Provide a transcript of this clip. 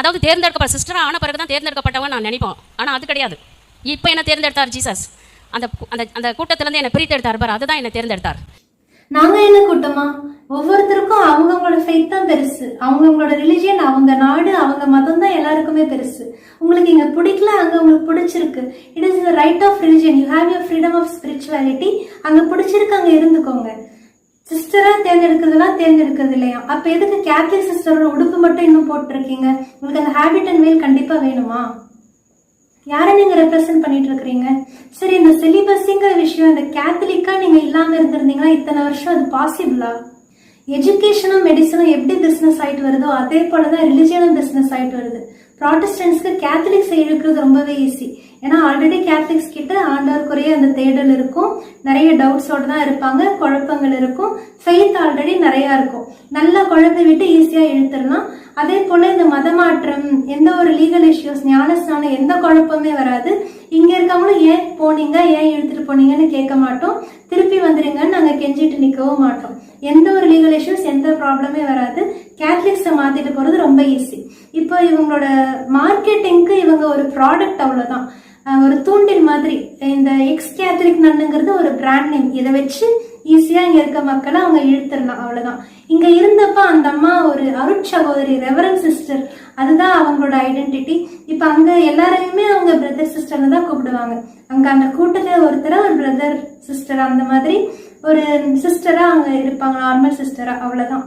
அதாவது தேர்ந்தெடுக்கப்பட்ட சிஸ்டராக ஆன பிறகு தான் தேர்ந்தெடுக்கப்பட்டவங்க நான் நினைப்போம். ஆனால் அது கிடையாது. இப்போ என்ன தேர்ந்தெடுத்தார் ஜீசஸ். அந்த அந்த அந்த கூட்டத்திலேருந்து என்னை பிரித்து எடுத்தார் பார், அதுதான் என்னை தேர்ந்தெடுத்தார். நாங்க என்ன கூட்டமா? ஒவ்வொருத்தருக்கும் அவங்கவுங்களோட ஃபெய்த் தான் பெருசு. அவங்கவுங்களோட ரிலிஜியன், அவங்க நாடு, அவங்க மதம் தான் எல்லாருக்குமே பெருசு. உங்களுக்கு இங்க பிடிக்கல, அங்க உங்களுக்கு பிடிச்சிருக்கு. It is the right of religion. You have your freedom of spirituality. அங்க பிடிச்சிருக்கு, அங்க இருந்துக்கோங்க. சிஸ்டரா தேர்ந்தெடுக்கிறதுலாம் தேர்ந்தெடுக்கிறது இல்லையா? அப்ப எதுக்கு கேத்தலிக் சிஸ்டரோட உடுப்பு மட்டும் இன்னும் போட்டிருக்கீங்க? உங்களுக்கு அந்த ஹேபிட் அண்ட் வேல் கண்டிப்பா வேணுமா? யாரை நீங்க ரெப்ரசென்ட் பண்ணிட்டு இருக்கிறீங்க? சரி, இந்த சிலிபஸிங்கிற விஷயம், இந்த கேத்தலிக்கா நீங்க இல்லாம இருந்திருந்தீங்கன்னா இத்தனை வருஷம் அது பாசிபிளா? எஜுகேஷனும் மெடிசனும் எப்படி பிசினஸ் ஆயிட்டு வருதோ அதே போலதான் ரிலிஜியனும் பிசினஸ் ஆயிட்டு வருது. ப்ராட்டஸ்டன்ஸ்க்கு கேத்தலிக்ஸ் இழுக்கிறது ரொம்பவே ஈஸி. ஏன்னா ஆல்ரெடி கேத்தலிக்ஸ் கிட்ட ஆண்டவருக்குரிய அந்த தேடல் இருக்கும், நிறைய டவுட்ஸோட தான் இருப்பாங்க, குழப்பங்கள் இருக்கும், ஃபெய்த் ஆல்ரெடி நிறைய இருக்கும். நல்லா குழப்பி விட்டு ஈஸியா இழுத்துடலாம். அதே போல இந்த மதமாற்றம், எந்த ஒரு லீகல் இஷ்யூஸ், ஞானஸ்நானம், எந்த குழப்பமே வராது. இங்க இருக்கவங்களும் ஏன் போனீங்க, ஏன் இழுத்துட்டு போனீங்கன்னு கேட்க மாட்டோம். திருப்பி வந்துருங்கன்னு நாங்க கெஞ்சிட்டு நிக்கவும் மாட்டோம். எந்த ஒரு லீகல் இஷ்யூஸ், எந்த ப்ராப்ளமே வராது. கேத்தலிக்ஸை மாத்திட்டு போறது ரொம்ப ஈஸி. இப்போ இவங்களோட மார்க்கெட்டிங்க்கு இவங்க ஒரு ப்ராடக்ட், அவ்வளவுதான், ஒரு தூண்டில் மாதிரி. இந்த எக்ஸ் கேத்தலிக் நன்னுங்கிறது ஒரு பிராண்ட் நேம். இதை வச்சு ஈஸியா இங்க இருக்க மக்களை அவங்க இழுத்துடலாம், அவ்வளவுதான். இங்க இருந்தப்ப அந்த அம்மா ஒரு அருட்சகோதரி, ரெவரண்ட் சிஸ்டர், அதுதான் அவங்களோட ஐடென்டிட்டி. இப்ப அங்க எல்லாரையுமே அவங்க பிரதர் சிஸ்டர்னு தான் கூப்பிடுவாங்க. அங்க அந்த கூட்டத்துல ஒருத்தர ஒரு பிரதர் சிஸ்டர், அந்த மாதிரி ஒரு சிஸ்டரா அவங்க இருப்பாங்க, நார்மல் சிஸ்டரா, அவ்வளவுதான்.